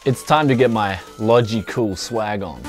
It's time to get my Logi Cool swag on.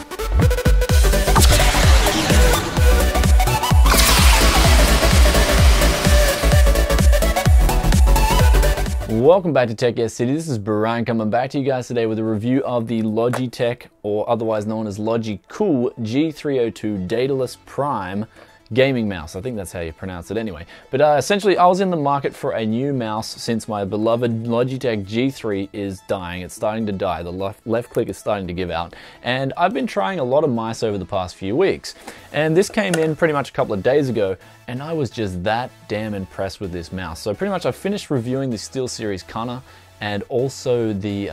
Welcome back to Tech Yes City. This is Brian coming back to you guys today with a review of the Logitech, or otherwise known as Logi Cool G302 Daedalus Prime gaming mouse. I think that's how you pronounce it anyway. But essentially, I was in the market for a new mouse since my beloved Logitech G3 is dying. It's starting to die. The left click is starting to give out. And I've been trying a lot of mice over the past few weeks. And this came in pretty much a couple of days ago, and I was just that damn impressed with this mouse. So pretty much I finished reviewing the SteelSeries Cunner and also the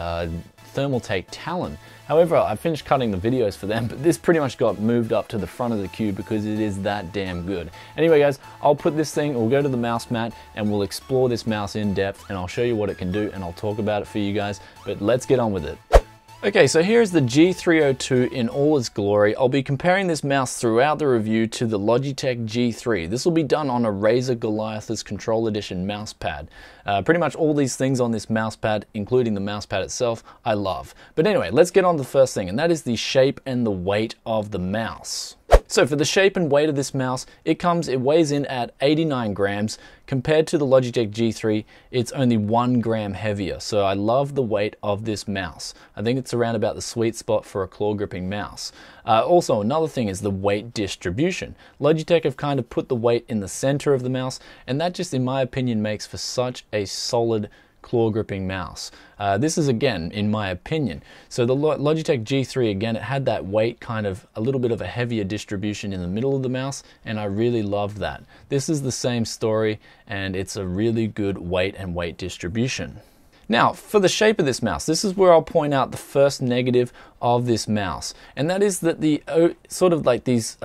Thermaltake Talon. However, I finished cutting the videos for them, but this pretty much got moved up to the front of the queue because it is that damn good. Anyway guys, I'll put this thing, we'll go to the mouse mat and we'll explore this mouse in depth and I'll show you what it can do and I'll talk about it for you guys, but let's get on with it. Okay, so here's the G302 in all its glory. I'll be comparing this mouse throughout the review to the Logitech G3. This will be done on a Razer Goliathus Control Edition mouse pad. Pretty much all these things on this mouse pad, including the mouse pad itself, I love. But anyway, let's get on to the first thing, and that is the shape and the weight of the mouse. So for the shape and weight of this mouse, it weighs in at 89 grams. Compared to the Logitech G3, it's only 1 gram heavier. So I love the weight of this mouse. I think it's around about the sweet spot for a claw gripping mouse. Also, another thing is the weight distribution. Logitech have kind of put the weight in the center of the mouse, and that just, in my opinion, makes for such a solid claw gripping mouse. This is, again, in my opinion. So the Logitech G3, again, it had that weight, kind of a little bit of a heavier distribution in the middle of the mouse, and I really loved that. This is the same story, and it's a really good weight and weight distribution. Now, for the shape of this mouse, this is where I'll point out the first negative of this mouse, and that is that the sort of like these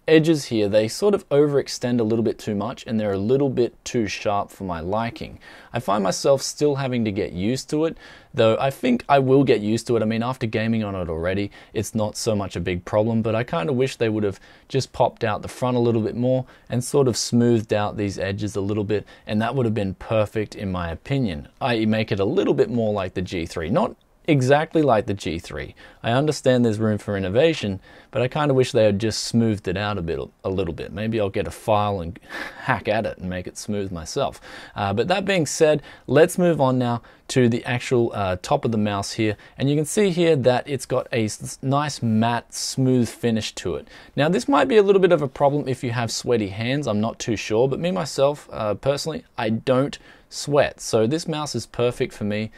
edges here, they sort of overextend a little bit too much and they're a little bit too sharp for my liking. I find myself still having to get used to it, though I think I will get used to it. I mean, after gaming on it already, it's not so much a big problem, but I kind of wish they would have just popped out the front a little bit more and sort of smoothed out these edges a little bit, and that would have been perfect in my opinion. I.e. make it a little bit more like the G3, not exactly like the G3. I understand there's room for innovation, but I kind of wish they had just smoothed it out a little bit. Maybe I'll get a file and hack at it and make it smooth myself. But that being said, let's move on now to the actual top of the mouse here, and you can see here that it's got a nice matte smooth finish to it. Now this might be a little bit of a problem if you have sweaty hands, I'm not too sure, but me myself personally, I don't sweat, so this mouse is perfect for me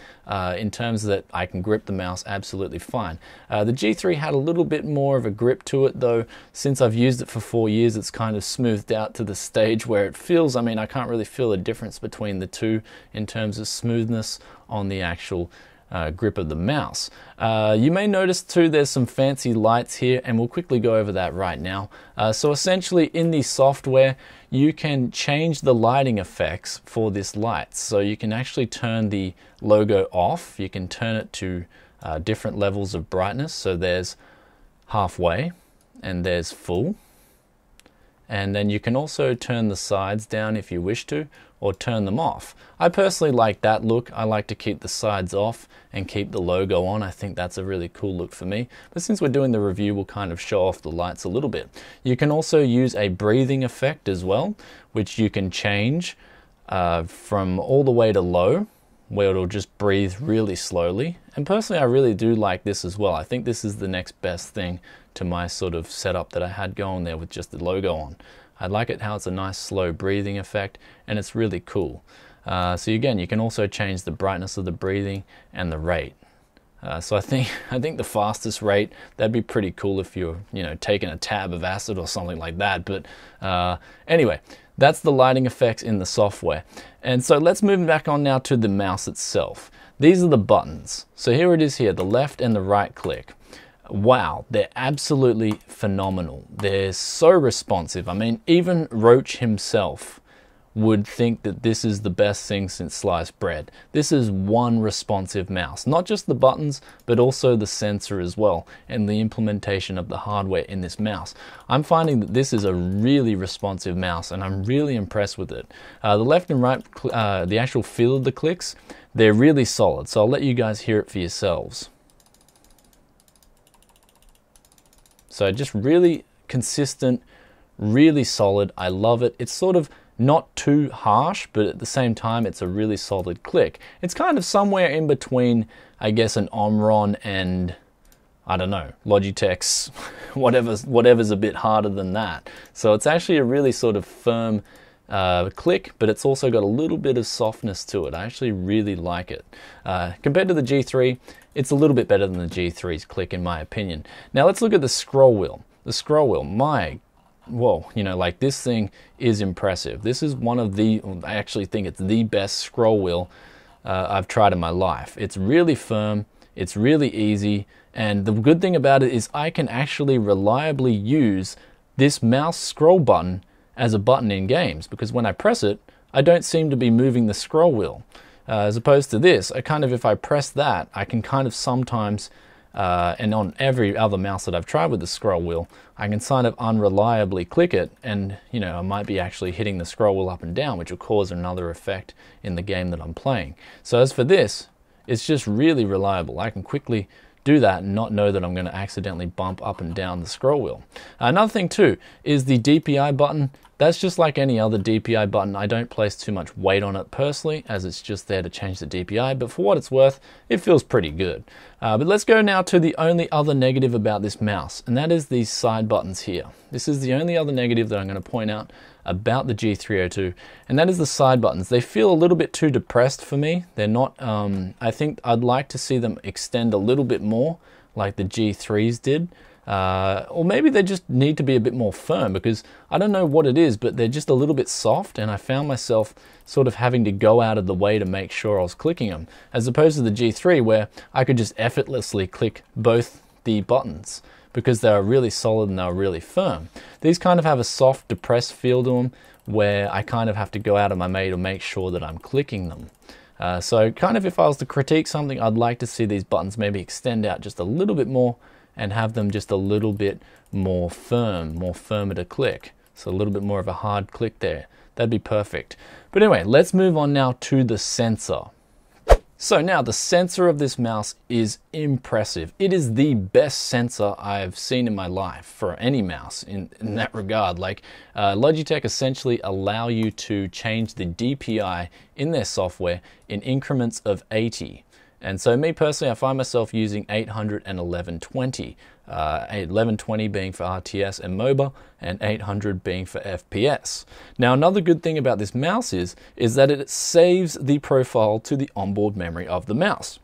in terms that I can grip the mouse absolutely fine. The G3 had a little bit more of a grip to it, though since I've used it for 4 years it's kind of smoothed out to the stage where it feels, I mean, I can't really feel a difference between the two in terms of smoothness on the actual grip of the mouse. You may notice too there's some fancy lights here, and we'll quickly go over that right now. So essentially in the software you can change the lighting effects for this light. So you can actually turn the logo off, you can turn it to different levels of brightness. So there's halfway and there's full. And then you can also turn the sides down if you wish to, or turn them off. I personally like that look. I like to keep the sides off and keep the logo on. I think that's a really cool look for me. But since we're doing the review, we'll kind of show off the lights a little bit. You can also use a breathing effect as well, which you can change from all the way to low, where it'll just breathe really slowly. And personally, I really do like this as well. I think this is the next best thing to my sort of setup that I had going there with just the logo on. I like it how it's a nice slow breathing effect, and it's really cool. So again, you can also change the brightness of the breathing and the rate. So I think the fastest rate, that'd be pretty cool if you're, taking a tab of acid or something like that. But anyway, that's the lighting effects in the software. And so let's move back on now to the mouse itself. These are the buttons. So here it is here, the left and the right click. Wow, they're absolutely phenomenal. They're so responsive. I mean, even Roach himself would think that this is the best thing since sliced bread. This is one responsive mouse. Not just the buttons, but also the sensor as well, and the implementation of the hardware in this mouse. I'm finding that this is a really responsive mouse, and I'm really impressed with it. The left and right, the actual feel of the clicks, they're really solid, so I'll let you guys hear it for yourselves. So just really consistent, really solid. I love it. It's sort of not too harsh, but at the same time, it's a really solid click. It's kind of somewhere in between, I guess, an Omron and, I don't know, Logitech's whatever's a bit harder than that. So it's actually a really sort of firm click, but it's also got a little bit of softness to it. I actually really like it. Compared to the G3, it's a little bit better than the G3's click in my opinion. Now let's look at the scroll wheel. The scroll wheel, whoa, you know, like this thing is impressive. This is one of the, I actually think it's the best scroll wheel I've tried in my life. It's really firm, it's really easy, and the good thing about it is I can actually reliably use this mouse scroll button as a button in games, because when I press it, I don't seem to be moving the scroll wheel. As opposed to this, if I press that, I can kind of sometimes, and on every other mouse that I've tried with the scroll wheel, I can kind of unreliably click it, and you know, I might be actually hitting the scroll wheel up and down, which will cause another effect in the game that I'm playing. So as for this, it's just really reliable. I can quickly do that and not know that I'm going to accidentally bump up and down the scroll wheel. Another thing too is the DPI button. That's just like any other DPI button. I don't place too much weight on it personally, as it's just there to change the DPI, but for what it's worth, it feels pretty good. But let's go now to the only other negative about this mouse, and that is these side buttons here. This is the only other negative that I'm going to point out about the G302, and that is the side buttons. They feel a little bit too depressed for me. They're not, I think I'd like to see them extend a little bit more like the G3s did. Or maybe they just need to be a bit more firm, because I don't know what it is, but they're just a little bit soft, and I found myself sort of having to go out of the way to make sure I was clicking them, as opposed to the G3 where I could just effortlessly click both the buttons because they are really solid and they are really firm. These kind of have a soft, depressed feel to them where I kind of have to go out of my way to make sure that I'm clicking them. So kind of if I was to critique something, I'd like to see these buttons maybe extend out just a little bit more and have them just a little bit more firmer to click. So a little bit more of a hard click there. That'd be perfect. But anyway, let's move on now to the sensor. So now the sensor of this mouse is impressive. It is the best sensor I've seen in my life for any mouse in that regard. Like Logitech essentially allow you to change the DPI in their software in increments of 80. And so me personally, I find myself using 800 and 1120. 1120 being for RTS and MOBA, and 800 being for FPS. Now another good thing about this mouse is that it saves the profile to the onboard memory of the mouse.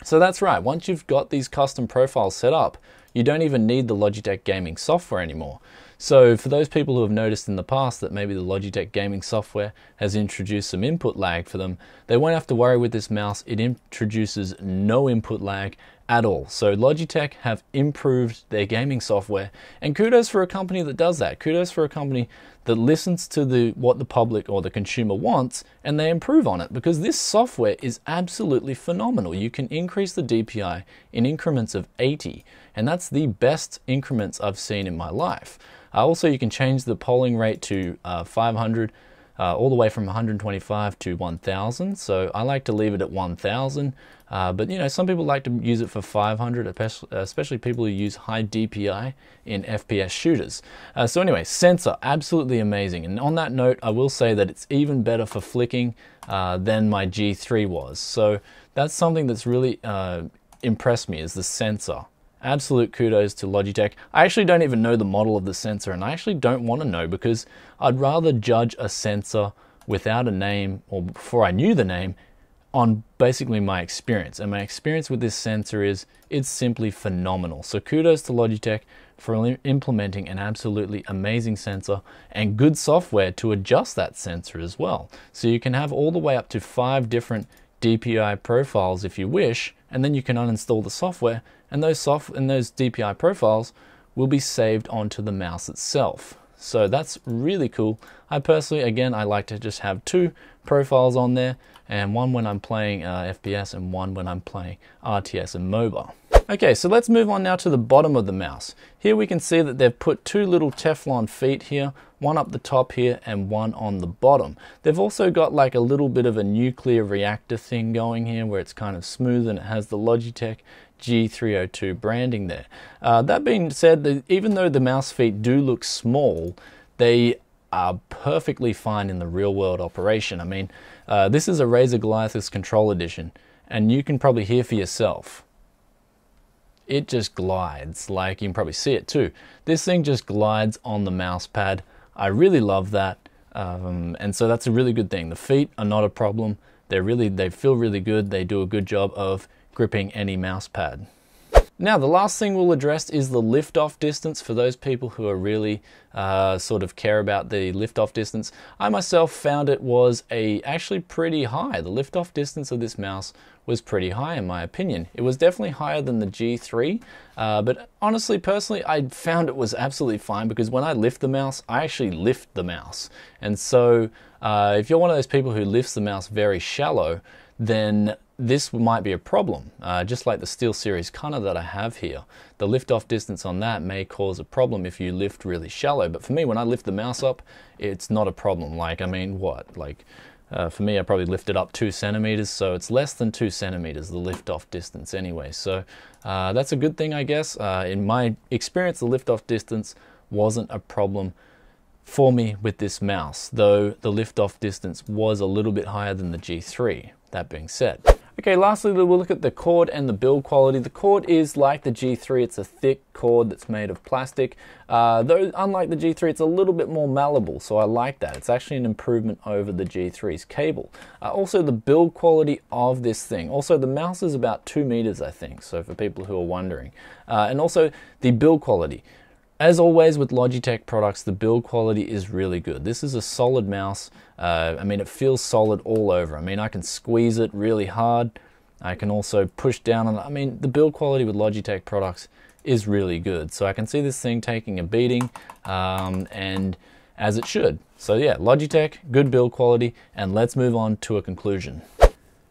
So that's right, once you've got these custom profiles set up, you don't even need the Logitech gaming software anymore. So for those people who have noticed in the past that maybe the Logitech gaming software has introduced some input lag for them, they won't have to worry with this mouse. It introduces no input lag at all. So Logitech have improved their gaming software, and kudos for a company that does that. Kudos for a company that listens to what the public or the consumer wants, and they improve on it, because this software is absolutely phenomenal. You can increase the DPI in increments of 80, and that's the best increments I've seen in my life. Also, you can change the polling rate to 500, all the way from 125 to 1000. So I like to leave it at 1000. But you know, some people like to use it for 500, especially people who use high DPI in FPS shooters. So anyway, sensor, absolutely amazing. And on that note, I will say that it's even better for flicking than my G3 was. So that's something that's really impressed me, is the sensor. Absolute kudos to Logitech. I actually don't even know the model of the sensor, and I actually don't want to know, because I'd rather judge a sensor without a name, or before I knew the name, on basically my experience. And my experience with this sensor is it's simply phenomenal. So kudos to Logitech for implementing an absolutely amazing sensor and good software to adjust that sensor as well. So you can have all the way up to 5 different DPI profiles if you wish, and then you can uninstall the software, and those DPI profiles will be saved onto the mouse itself. So that's really cool. I personally, again, I like to just have 2 profiles on there, and one when I'm playing FPS and one when I'm playing RTS and MOBA. Okay, so let's move on now to the bottom of the mouse. Here we can see that they've put two little Teflon feet here, one up the top here and one on the bottom. They've also got like a little bit of a nuclear reactor thing going here where it's kind of smooth and it has the Logitech G302 branding there. That being said, even though the mouse feet do look small, they are perfectly fine in the real world operation. I mean, this is a Razer Goliathus Control Edition, and you can probably hear for yourself. It just glides, like you can probably see it too. This thing just glides on the mouse pad. I really love that, and so that's a really good thing. The feet are not a problem. They feel really good. They do a good job of gripping any mouse pad. Now, the last thing we'll address is the lift-off distance for those people who are really sort of care about the lift-off distance. I myself found it was actually pretty high. The lift-off distance of this mouse was pretty high in my opinion. It was definitely higher than the G3, but honestly, personally, I found it was absolutely fine because when I lift the mouse, I actually lift the mouse. And so if you're one of those people who lifts the mouse very shallow, then this might be a problem, just like the SteelSeries Cunner that I have here. The lift-off distance on that may cause a problem if you lift really shallow, but for me, when I lift the mouse up, it's not a problem. Like, I mean, what? Like, for me, I probably lifted up 2 centimeters, so it's less than 2 centimeters, the lift-off distance anyway. So that's a good thing, I guess. In my experience, the lift-off distance wasn't a problem for me with this mouse, though the lift-off distance was a little bit higher than the G3, that being said. Okay, lastly, we'll look at the cord and the build quality. The cord is like the G3, it's a thick cord that's made of plastic. Though, unlike the G3, it's a little bit more malleable, so I like that. It's actually an improvement over the G3's cable. Also, the build quality of this thing. Also, the mouse is about 2 meters, I think, so for people who are wondering. And also, the build quality. As always with Logitech products, the build quality is really good. This is a solid mouse. I mean, it feels solid all over. I mean, I can squeeze it really hard. I can also push down on it. I mean, the build quality with Logitech products is really good. So I can see this thing taking a beating, and as it should. So yeah, Logitech, good build quality, and let's move on to a conclusion.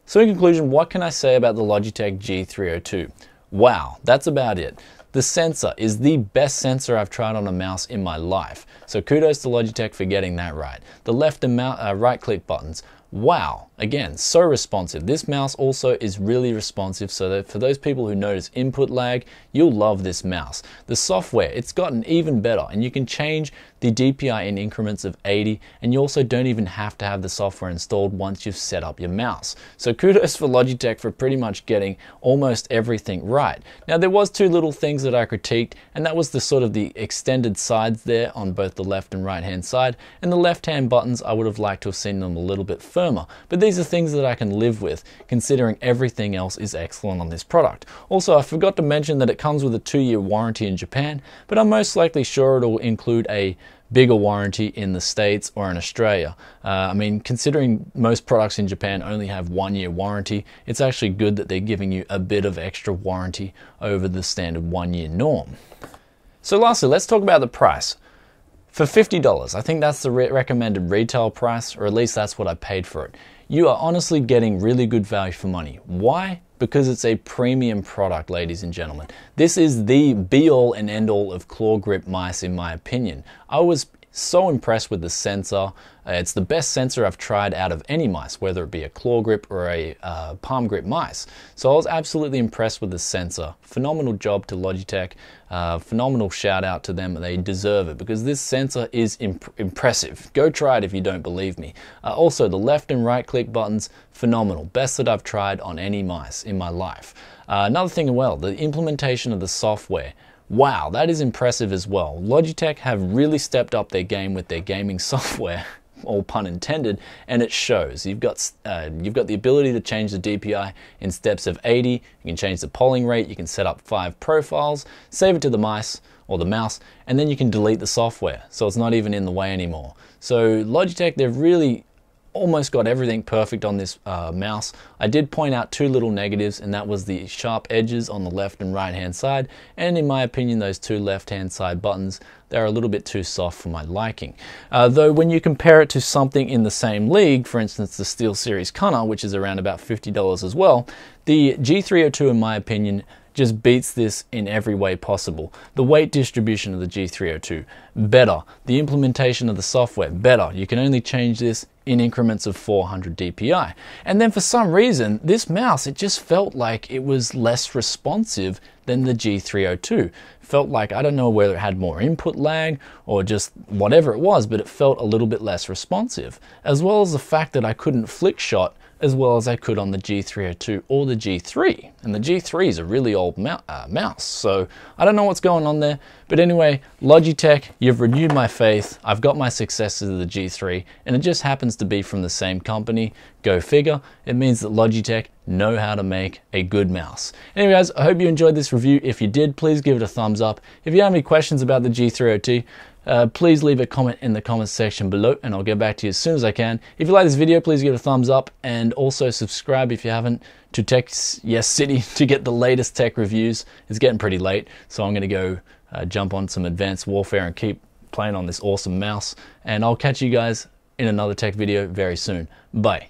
So in conclusion, what can I say about the Logitech G302? Wow, that's about it. The sensor is the best sensor I've tried on a mouse in my life. So kudos to Logitech for getting that right. The left and right click buttons. Wow, again, so responsive. This mouse also is really responsive, so that for those people who notice input lag, you'll love this mouse. The software, it's gotten even better, and you can change the DPI in increments of 80, and you also don't even have to have the software installed once you've set up your mouse. So kudos for Logitech for pretty much getting almost everything right. Now, there was 2 little things that I critiqued, and that was the sort of the extended sides there on both the left and right hand side, and the left hand buttons, I would have liked to have seen them a little bit firmer, but these are things that I can live with, considering everything else is excellent on this product. Also, I forgot to mention that it comes with a 2-year warranty in Japan, but I'm most likely sure it'll include a bigger warranty in the States or in Australia. I mean, considering most products in Japan only have 1-year warranty, it's actually good that they're giving you a bit of extra warranty over the standard 1-year norm. So lastly, let's talk about the price. For $50, I think that's the recommended retail price, or at least that's what I paid for it. You are honestly getting really good value for money. Why? Because it's a premium product, ladies and gentlemen. This is the be-all and end-all of claw grip mice, in my opinion. I was so impressed with the sensor. It's the best sensor I've tried out of any mice, whether it be a claw grip or a palm grip mice. So I was absolutely impressed with the sensor. Phenomenal job to Logitech. Phenomenal shout out to them. They deserve it because this sensor is impressive. Go try it if you don't believe me. Also, the left and right click buttons, phenomenal. Best that I've tried on any mice in my life. Another thing as well, the implementation of the software. Wow, that is impressive as well. Logitech have really stepped up their game with their gaming software, all pun intended, and it shows. You've got the ability to change the DPI in steps of 80, you can change the polling rate, you can set up 5 profiles, save it to the mice or the mouse, and then you can delete the software, so it's not even in the way anymore. So Logitech, they've really almost got everything perfect on this mouse. I did point out 2 little negatives, and that was the sharp edges on the left and right hand side, and in my opinion those 2 left hand side buttons, they're a little bit too soft for my liking. Though when you compare it to something in the same league, for instance the SteelSeries Cunner, which is around about $50 as well, the G302 in my opinion just beats this in every way possible. The weight distribution of the G302, better. The implementation of the software, better. You can only change this in increments of 400 DPI. And then for some reason, this mouse, it just felt like it was less responsive than the G302. Felt like, I don't know whether it had more input lag or just whatever it was, but it felt a little bit less responsive. As well as the fact that I couldn't flick shot as well as I could on the G302 or the G3. And the G3 is a really old mouse, so I don't know what's going on there. But anyway, Logitech, you've renewed my faith. I've got my successor to the G3, and it just happens to be from the same company. Go figure. It means that Logitech know how to make a good mouse. Anyway guys, I hope you enjoyed this review. If you did, please give it a thumbs up. If you have any questions about the G302, please leave a comment in the comments section below and I'll get back to you as soon as I can. If you like this video, please give it a thumbs up and also subscribe if you haven't to Tech Yes City to get the latest tech reviews. It's getting pretty late, so I'm going to go jump on some Advanced Warfare and keep playing on this awesome mouse. And I'll catch you guys in another tech video very soon. Bye.